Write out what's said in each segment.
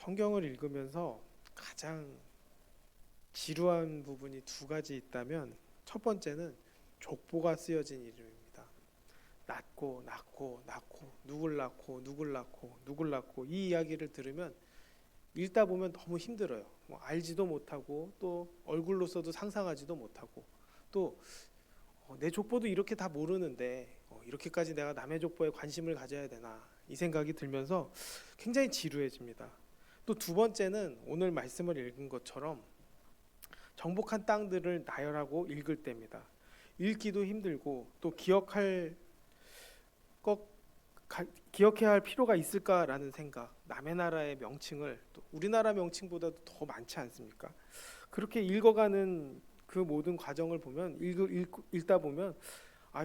성경을 읽으면서 가장 지루한 부분이 두 가지 있다면 첫 번째는 족보가 쓰여진 이름입니다. 낳고 누굴 낳고 이 이야기를 들으면 읽다 보면 너무 힘들어요. 알지도 못하고 또 얼굴로서도 상상하지도 못하고 또 내 족보도 이렇게 다 모르는데 이렇게까지 내가 남의 족보에 관심을 가져야 되나 이 생각이 들면서 굉장히 지루해집니다. 또 두 번째는 오늘 말씀을 읽은 것처럼 정복한 땅들을 나열하고 읽을 때입니다. 읽기도 힘들고 또 기억해야 할 필요가 있을까라는 생각, 남의 나라의 명칭을 또 우리나라 명칭보다도 더 많지 않습니까? 그렇게 읽어가는 그 모든 과정을 보면 읽다 보면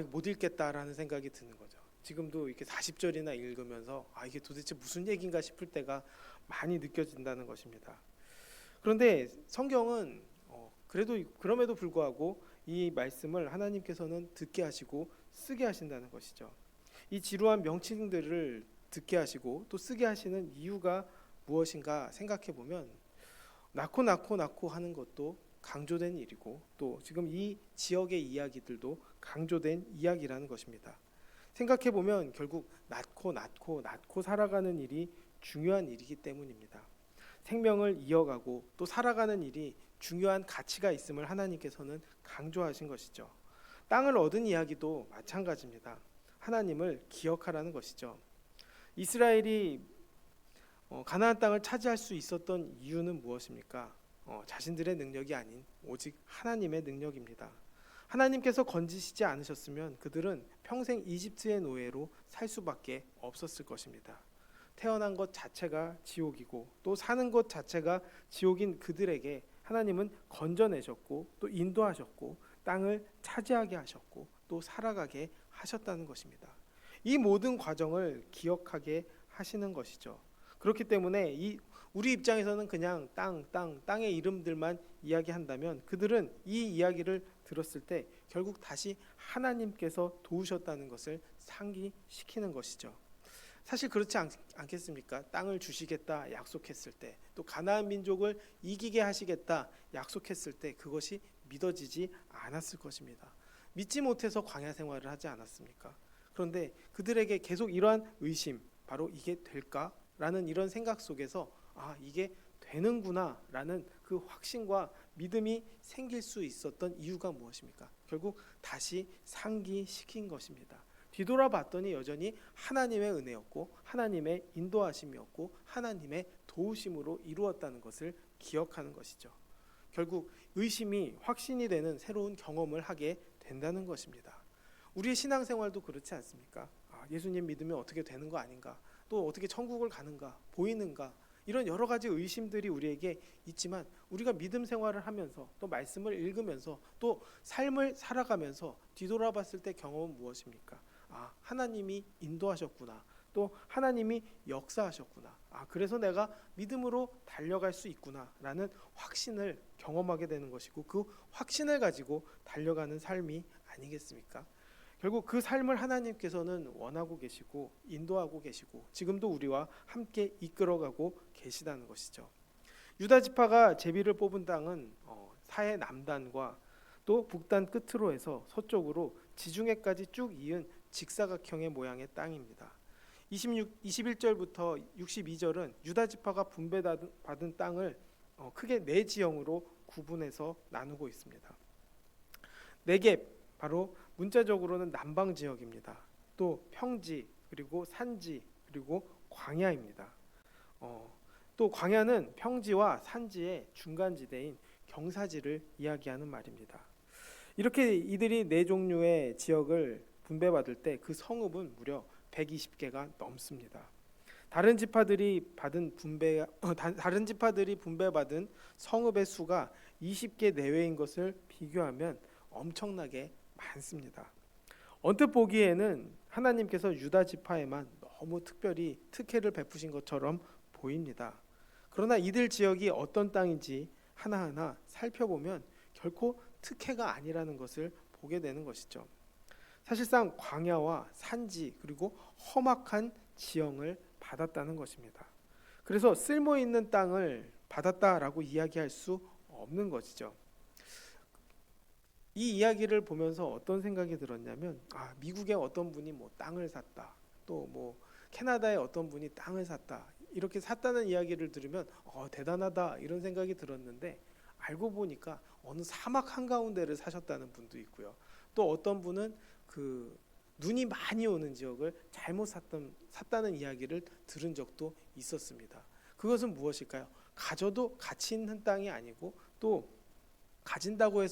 못 읽겠다라는 생각이 드는 거죠. 지금도 이렇게 40절이나 읽으면서 이게 도대체 무슨 얘기인가 싶을 때가 많이 느껴진다는 것입니다. 그런데 성경은 그럼에도 불구하고 이 말씀을 하나님께서는 듣게 하시고 쓰게 하신다는 것이죠. 이 지루한 명칭들을 듣게 하시고 또 쓰게 하시는 이유가 무엇인가 생각해 보면 낳고 하는 것도 강조된 일이고 또 지금 이 지역의 이야기들도 강조된 이야기라는 것입니다. 생각해 보면 결국 낳고 살아가는 일이 중요한 일이기 때문입니다. 생명을 이어가고 또 살아가는 일이 중요한 가치가 있음을 하나님께서는 강조하신 것이죠. 땅을 얻은 이야기도 마찬가지입니다. 하나님을 기억하라는 것이죠. 이스라엘이 가나안 땅을 차지할 수 있었던 이유는 무엇입니까? 자신들의 능력이 아닌 오직 하나님의 능력입니다. 하나님께서 건지시지 않으셨으면 그들은 평생 이집트의 노예로 살 수밖에 없었을 것입니다. 태어난 것 자체가 지옥이고 또 사는 것 자체가 지옥인 그들에게 하나님은 건져내셨고 또 인도하셨고 땅을 차지하게 하셨고 또 살아가게 하셨다는 것입니다. 이 모든 과정을 기억하게 하시는 것이죠. 그렇기 때문에 우리 입장에서는 그냥 땅의 이름들만 이야기한다면 그들은 이 이야기를 들었을 때 결국 다시 하나님께서 도우셨다는 것을 상기시키는 것이죠. 사실 그렇지 않겠습니까? 땅을 주시겠다 약속했을 때, 또 가나안 민족을 이기게 하시겠다 약속했을 때 그것이 믿어지지 않았을 것입니다. 믿지 못해서 광야 생활을 하지 않았습니까? 그런데 그들에게 계속 이러한 의심, 바로 이게 될까라는 이런 생각 속에서 이게 되는구나라는 그 확신과 믿음이 생길 수 있었던 이유가 무엇입니까? 결국 다시 상기시킨 것입니다. 뒤돌아봤더니 여전히 하나님의 은혜였고 하나님의 인도하심이었고 하나님의 도우심으로 이루었다는 것을 기억하는 것이죠. 결국 의심이 확신이 되는 새로운 경험을 하게 된다는 것입니다. 우리의 신앙생활도 그렇지 않습니까? 예수님 믿으면 어떻게 되는 거 아닌가? 또 어떻게 천국을 가는가? 보이는가? 이런 여러 가지 의심들이 우리에게 있지만 우리가 믿음 생활을 하면서 또 말씀을 읽으면서 또 삶을 살아가면서 뒤돌아봤을 때 경험은 무엇입니까? 하나님이 인도하셨구나. 또 하나님이 역사하셨구나. 그래서 내가 믿음으로 달려갈 수 있구나라는 확신을 경험하게 되는 것이고 그 확신을 가지고 달려가는 삶이 아니겠습니까? 결국 그 삶을 하나님께서는 원하고 계시고 인도하고 계시고 지금도 우리와 함께 이끌어가고 계시다는 것이죠. 유다 지파가 제비를 뽑은 땅은 사해 남단과 또 북단 끝으로 해서 서쪽으로 지중해까지 쭉 이은 직사각형의 모양의 땅입니다. 21절부터 62절은 유다 지파가 분배받은 땅을 크게 네 지형으로 구분해서 나누고 있습니다. 네겝, 바로 문자적으로는 남방 지역입니다. 또 평지, 그리고 산지, 그리고 광야입니다. 또 광야는 평지와 산지의 중간지대인 경사지를 이야기하는 말입니다. 이렇게 이들이 네 종류의 지역을 분배받을 때 그 성읍은 무려 120개가 넘습니다. 다른 지파들이 분배받은 성읍의 수가 20개 내외인 것을 비교하면 엄청나게 많습니다. 언뜻 보기에는 하나님께서 유다 지파에만 너무 특별히 특혜를 베푸신 것처럼 보입니다. 그러나 이들 지역이 어떤 땅인지 하나하나 살펴보면 결코 특혜가 아니라는 것을 보게 되는 것이죠. 사실상 광야와 산지 그리고 험악한 지형을 받았다는 것입니다. 그래서 쓸모 있는 땅을 받았다라고 이야기할 수 없는 것이죠. 이 이야기를 보면서 어떤 생각이 들었냐면, 미국의 어떤 분이 뭐 땅을 샀다, 또 뭐 캐나다의 어떤 분이 땅을 샀다, 이렇게 샀다는 이야기를 들으면 대단하다 이런 생각이 들었는데, 알고 보니까 어느 사막 한가운데를 사셨다는 분도 있고요. 또 어떤 분은 그 눈이 많이 오는 지역을 잘못 샀다는 이야기를 들은 적도 있었습니다. 그것은 무엇일까요? 가져도 가치 있는 땅이 아니고, 또 가졌다고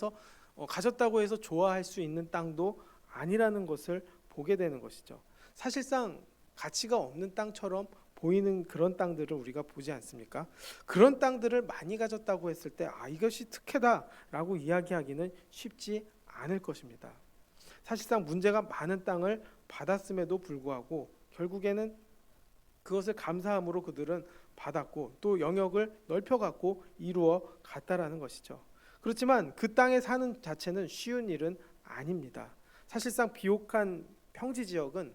해서 좋아할 수 있는 땅도 아니라는 것을 보게 되는 것이죠. 사실상 가치가 없는 땅처럼 보이는 그런 땅들을 우리가 보지 않습니까? 그런 땅들을 많이 가졌다고 했을 때 이것이 특혜다라고 이야기하기는 쉽지 않을 것입니다. 사실상 문제가 많은 땅을 받았음에도 불구하고 결국에는 그것을 감사함으로 그들은 받았고, 또 영역을 넓혀갖고 이루어 갔다라는 것이죠. 그렇지만 그 땅에 사는 자체는 쉬운 일은 아닙니다. 사실상 비옥한 평지 지역은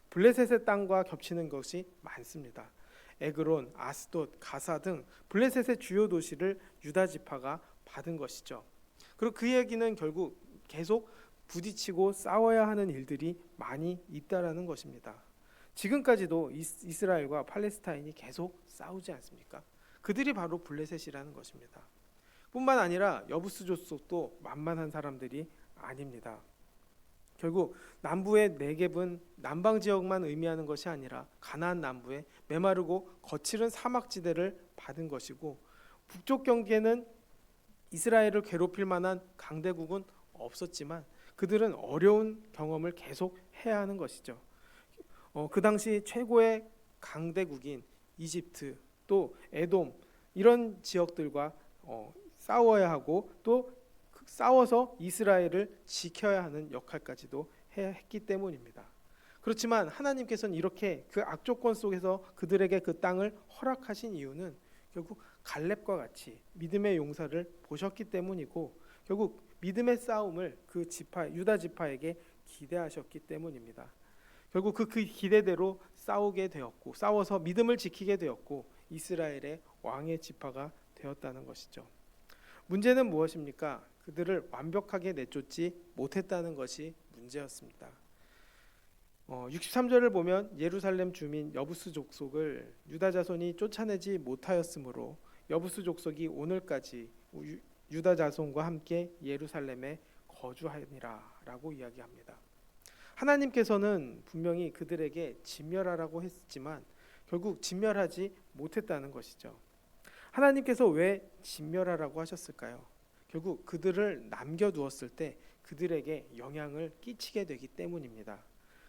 블레셋의 땅과 겹치는 것이 많습니다. 에그론, 아스돗, 가사 등 블레셋의 주요 도시를 유다 지파가 받은 것이죠. 그리고 그 얘기는 결국 계속 부딪히고 싸워야 하는 일들이 많이 있다라는 것입니다. 지금까지도 이스라엘과 팔레스타인이 계속 싸우지 않습니까? 그들이 바로 블레셋이라는 것입니다. 뿐만 아니라 여부스 족속도 만만한 사람들이 아닙니다. 결국 남부의 네겝은 남방 지역만 의미하는 것이 아니라 가나안 남부의 메마르고 거칠은 사막지대를 받은 것이고, 북쪽 경계는 이스라엘을 괴롭힐 만한 강대국은 없었지만 그들은 어려운 경험을 계속 해야 하는 것이죠. 그 당시 최고의 강대국인 이집트, 또 에돔, 이런 지역들과 싸워야 하고, 또 싸워서 이스라엘을 지켜야 하는 역할까지도 했기 때문입니다. 그렇지만 하나님께서는 이렇게 그 악조건 속에서 그들에게 그 땅을 허락하신 이유는 결국 갈렙과 같이 믿음의 용사를 보셨기 때문이고, 결국 믿음의 싸움을 그 유다 지파에게 기대하셨기 때문입니다. 결국 그 기대대로 싸우게 되었고, 싸워서 믿음을 지키게 되었고, 이스라엘의 왕의 지파가 되었다는 것이죠. 문제는 무엇입니까? 그들을 완벽하게 내쫓지 못했다는 것이 문제였습니다. 63절을 보면 예루살렘 주민 여부스 족속을 유다 자손이 쫓아내지 못하였으므로 여부스 족속이 오늘까지 유다 자손과 함께 예루살렘에 거주하니라라고 이야기합니다. 하나님께서는 분명히 그들에게 진멸하라고 했지만 결국 진멸하지 못했다는 것이죠. 하나님께서 왜 진멸하라고 하셨을까요? 결국 그들을 남겨두었을 때 그들에게 영향을 끼치게 되기 때문입니다.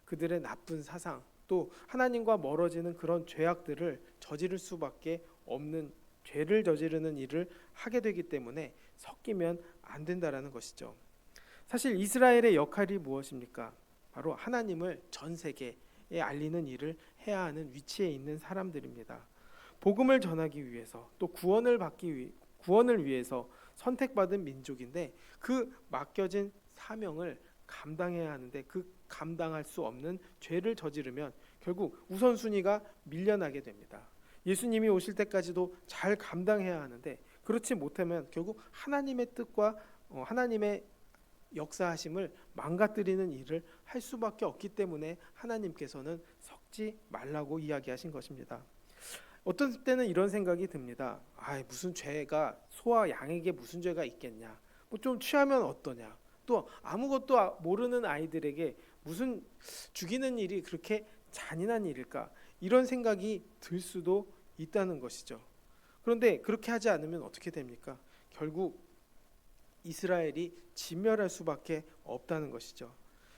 그들의 나쁜 사상, 또 하나님과 멀어지는 그런 죄악들을 저지를 수밖에 없는, 죄를 저지르는 일을 하게 되기 때문에 섞이면 안 된다라는 것이죠. 사실 이스라엘의 역할이 무엇입니까? 바로 하나님을 전 세계에 알리는 일을 해야 하는 위치에 있는 사람들입니다. 복음을 전하기 위해서, 또 구원을 위해서 선택받은 민족인데, 그 맡겨진 사명을 감당해야 하는데 그 감당할 수 없는 죄를 저지르면 결국 우선순위가 밀려나게 됩니다. 예수님이 오실 때까지도 잘 감당해야 하는데 그렇지 못하면 결국 하나님의 뜻과 하나님의 역사하심을 망가뜨리는 일을 할 수밖에 없기 때문에 하나님께서는 섞지 말라고 이야기하신 것입니다. 어떤 때는 이런 생각이 듭니다. 무슨 죄가, 소와 양에게 무슨 죄가 있겠냐, 뭐 좀 취하면 어떠냐, 또 아무것도 모르는 아이들에게 무슨 죽이는 일이 그렇게 잔인한 일일까, 이런 생각이 들 수도 있다는 것이죠. 그런데 그렇게 하지 않으면 어떻게 됩니까? 결국 이스라엘이 진멸할 수밖에 없다는 것이죠.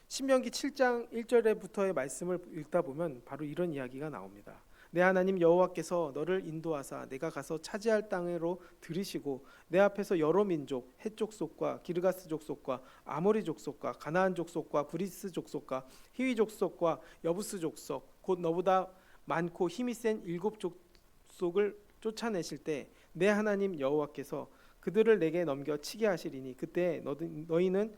신명기 7장 1절부터의 말씀을 읽다 보면 바로 이런 이야기가 나옵니다. 내 하나님 여호와께서 너를 인도하사 내가 가서 차지할 땅으로 들이시고 내 앞에서 여러 민족, 헷 족속과 기르가스 족속과 아모리 족속과 가나안 족속과 브리스 족속과 히위 족속과 여부스 족속, 곧 너보다 많고 힘이 센 7 족속을 쫓아내실 때 내 하나님 여호와께서 그들을 내게 넘겨 치게 하시리니 그때 너희는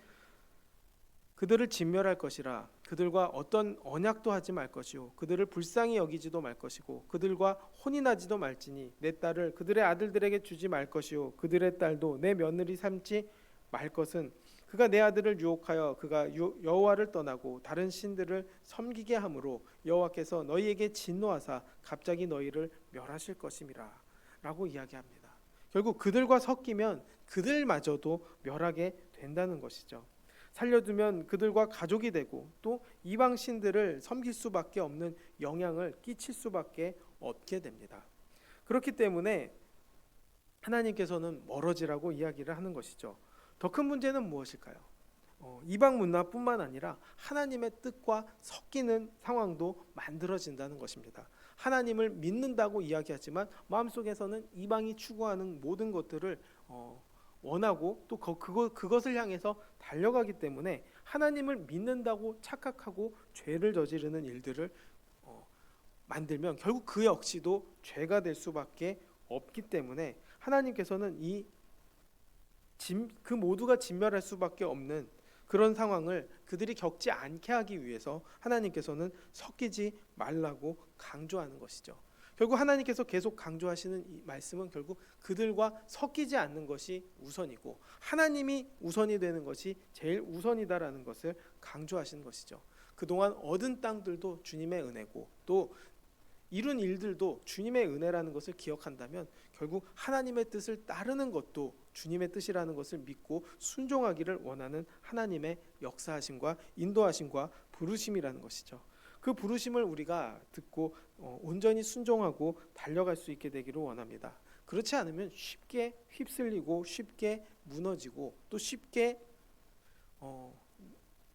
그들을 진멸할 것이라. 그들과 어떤 언약도 하지 말 것이요 그들을 불쌍히 여기지도 말 것이고 그들과 혼이 나지도 말지니 내 딸을 그들의 아들들에게 주지 말 것이요 그들의 딸도 내 며느리 삼지 말 것은 그가 내 아들을 유혹하여 그가 여호와를 떠나고 다른 신들을 섬기게 함으로 여호와께서 너희에게 진노하사 갑자기 너희를 멸하실 것임이라 라고 이야기합니다. 결국 그들과 섞이면 그들마저도 멸하게 된다는 것이죠. 살려두면 그들과 가족이 되고 또 이방 신들을 섬길 수밖에 없는 영향을 끼칠 수밖에 없게 됩니다. 그렇기 때문에 하나님께서는 멀어지라고 이야기를 하는 것이죠. 더 큰 문제는 무엇일까요? 이방 문화뿐만 아니라 하나님의 뜻과 섞이는 상황도 만들어진다는 것입니다. 하나님을 믿는다고 이야기하지만 마음속에서는 이방이 추구하는 모든 것들을 원하고 또 그것을 향해서 달려가기 때문에 하나님을 믿는다고 착각하고 죄를 저지르는 일들을 만들면 결국 그 역시도 죄가 될 수밖에 없기 때문에 하나님께서는 그 모두가 진멸할 수밖에 없는 그런 상황을 그들이 겪지 않게 하기 위해서 하나님께서는 섞이지 말라고 강조하는 것이죠. 결국 하나님께서 계속 강조하시는 이 말씀은 결국 그들과 섞이지 않는 것이 우선이고 하나님이 우선이 되는 것이 제일 우선이다라는 것을 강조하시는 것이죠. 그동안 얻은 땅들도 주님의 은혜고 또 이룬 일들도 주님의 은혜라는 것을 기억한다면 결국 하나님의 뜻을 따르는 것도 주님의 뜻이라는 것을 믿고 순종하기를 원하는 하나님의 역사하심과 인도하심과 부르심이라는 것이죠. 그 부르심을 우리가 듣고 온전히 순종하고 달려갈 수 있게 되기를 원합니다. 그렇지 않으면 쉽게 휩쓸리고 쉽게 무너지고 또 쉽게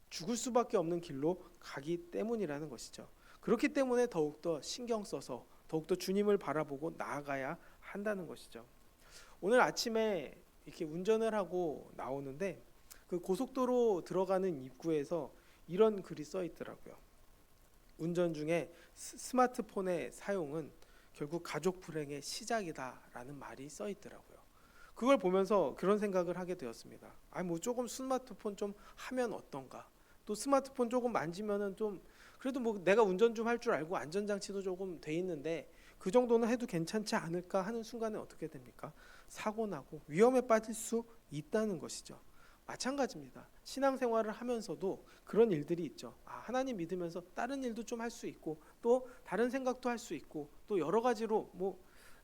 죽을 수밖에 없는 길로 가기 때문이라는 것이죠. 그렇기 때문에 더욱더 신경 써서 더욱더 주님을 바라보고 나아가야 한다는 것이죠. 오늘 아침에 이렇게 운전을 하고 나오는데 그 고속도로 들어가는 입구에서 이런 글이 써 있더라고요. 운전 중에 스마트폰의 사용은 결국 가족 불행의 시작이다라는 말이 써 있더라고요. 그걸 보면서 그런 생각을 하게 되었습니다. 뭐 조금 스마트폰 좀 하면 어떤가? 또 스마트폰 조금 만지면은 좀 그래도 뭐 내가 운전 좀 할 줄 알고 안전장치도 조금 돼 있는데 그 정도는 해도 괜찮지 않을까 하는 순간에 어떻게 됩니까? 사고 나고 위험에 빠질 수 있다는 것이죠. 마찬가지입니다. 신앙생활을 하면서도 그런 일들이 있죠. 하나님 믿으면서 다른 일도 좀 할 수 있고 또 다른 생각도 할 수 있고 또 여러 가지로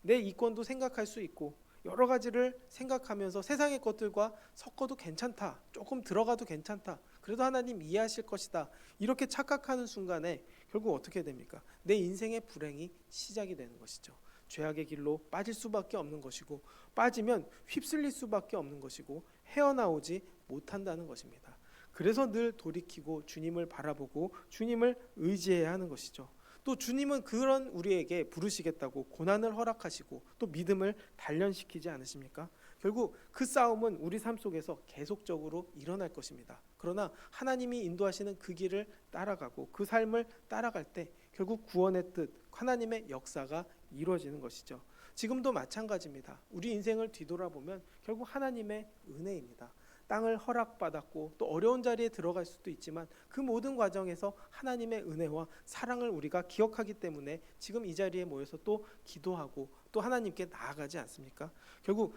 내 이권도 생각할 수 있고 여러 가지를 생각하면서 세상의 것들과 섞어도 괜찮다. 조금 들어가도 괜찮다. 그래도 하나님 이해하실 것이다. 이렇게 착각하는 순간에 결국 어떻게 됩니까? 내 인생의 불행이 시작이 되는 것이죠. 죄악의 길로 빠질 수밖에 없는 것이고 빠지면 휩쓸릴 수밖에 없는 것이고 헤어나오지 못한다는 것입니다. 그래서 늘 돌이키고 주님을 바라보고 주님을 의지해야 하는 것이죠. 또 주님은 그런 우리에게 부르시겠다고 고난을 허락하시고 또 믿음을 단련시키지 않으십니까? 결국 그 싸움은 우리 삶 속에서 계속적으로 일어날 것입니다. 그러나 하나님이 인도하시는 그 길을 따라가고 그 삶을 따라갈 때 결국 구원의 뜻, 하나님의 역사가 이루어지는 것이죠. 지금도 마찬가지입니다. 우리 인생을 뒤돌아보면 결국 하나님의 은혜입니다. 땅을 허락받았고 또 어려운 자리에 들어갈 수도 있지만 그 모든 과정에서 하나님의 은혜와 사랑을 우리가 기억하기 때문에 지금 이 자리에 모여서 또 기도하고 또 하나님께 나아가지 않습니까? 결국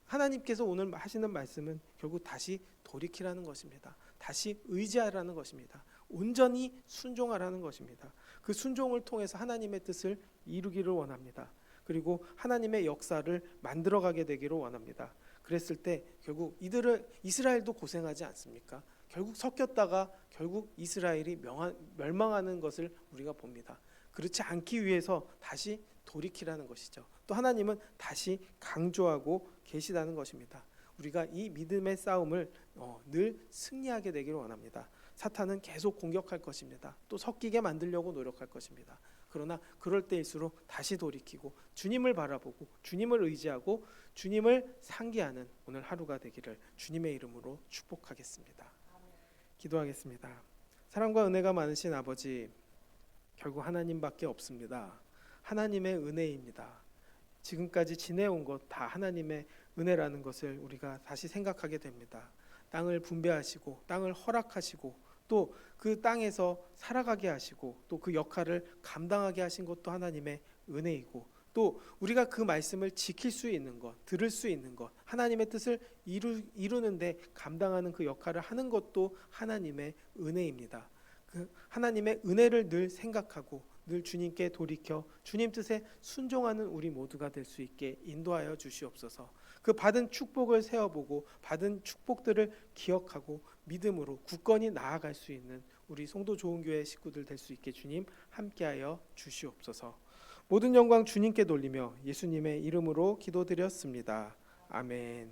하나님께서 오늘 하시는 말씀은 결국 다시 돌이키라는 것입니다. 다시 의지하라는 것입니다. 온전히 순종하라는 것입니다. 그 순종을 통해서 하나님의 뜻을 이루기를 원합니다. 그리고 하나님의 역사를 만들어가게 되기를 원합니다. 그랬을 때 결국 이스라엘도 고생하지 않습니까? 결국 섞였다가 결국 이스라엘이 멸망하는 것을 우리가 봅니다. 그렇지 않기 위해서 다시 돌이키라는 것이죠. 또 하나님은 다시 강조하고 계시다는 것입니다. 우리가 이 믿음의 싸움을 늘 승리하게 되기를 원합니다. 사탄은 계속 공격할 것입니다. 또 섞이게 만들려고 노력할 것입니다. 그러나 그럴 때일수록 다시 돌이키고 주님을 바라보고 주님을 의지하고 주님을 상기하는 오늘 하루가 되기를 주님의 이름으로 축복하겠습니다. 기도하겠습니다. 사랑과 은혜가 많으신 아버지, 결국 하나님밖에 없습니다. 하나님의 은혜입니다. 지금까지 지내온 것 다 하나님의 은혜라는 것을 우리가 다시 생각하게 됩니다. 땅을 분배하시고 땅을 허락하시고 또 그 땅에서 살아가게 하시고 또 그 역할을 감당하게 하신 것도 하나님의 은혜이고, 또 우리가 그 말씀을 지킬 수 있는 것, 들을 수 있는 것, 하나님의 뜻을 이루는데 감당하는 그 역할을 하는 것도 하나님의 은혜입니다. 그 하나님의 은혜를 늘 생각하고 늘 주님께 돌이켜 주님 뜻에 순종하는 우리 모두가 될 수 있게 인도하여 주시옵소서. 그 받은 축복을 세어보고 받은 축복들을 기억하고 믿음으로 굳건히 나아갈 수 있는 우리 송도 좋은 교회 식구들 될 수 있게 주님 함께하여 주시옵소서. 모든 영광 주님께 돌리며 예수님의 이름으로 기도드렸습니다. 아멘.